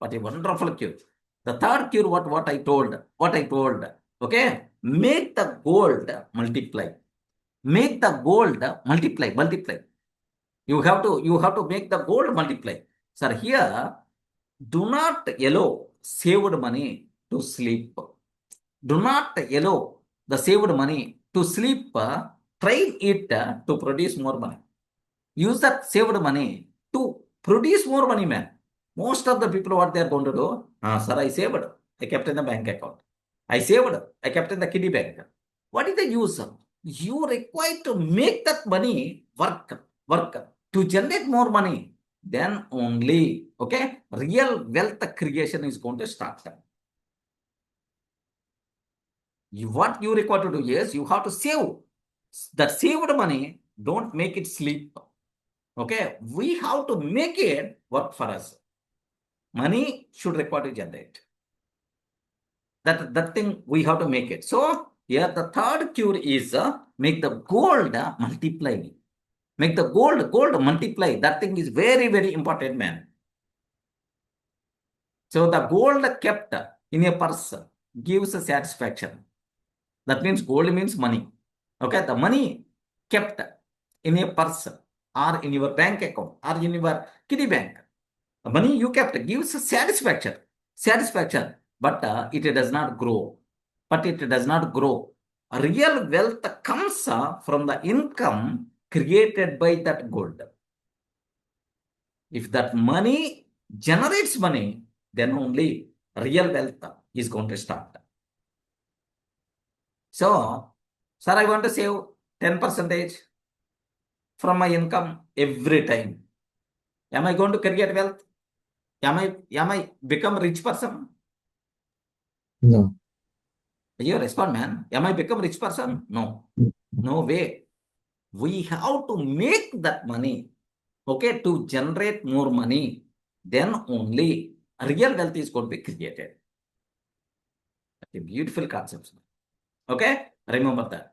What a wonderful cure. The third cure, what I told, okay, make the gold multiply. Make the gold multiply. You have to make the gold multiply. Sir, here, do not allow saved money to sleep. Do not allow the saved money to sleep. Train it to produce more money. Use that saved money to produce more money, man. Most of the people, what they are going to do, sir, I saved, I kept in the bank account. I saved, I kept in the kiddie bank. What is the use? You require to make that money work to generate more money. Then only, okay, real wealth creation is going to start. What you require to do is you have to save. That saved money, don't make it sleep. Okay, we have to make it work for us. Money should require to generate. That thing we have to make it. So here the third cure is make the gold multiply. Make the gold multiply. That thing is very, very important, man. So the gold kept in a purse gives a satisfaction. That means gold means money. Okay, the money kept in a purse or in your bank account or in your kiddie bank. The money you kept gives satisfaction, but it does not grow. Real wealth comes from the income created by that gold. If that money generates money, then only real wealth is going to start. So, sir, I want to save 10% from my income every time. Am I going to create wealth? Am I become a rich person? No. You respond, man. Am I become a rich person? No. No way. We have to make that money, okay, to generate more money. Then only real wealth is going to be created. A beautiful concept. Okay? Remember that.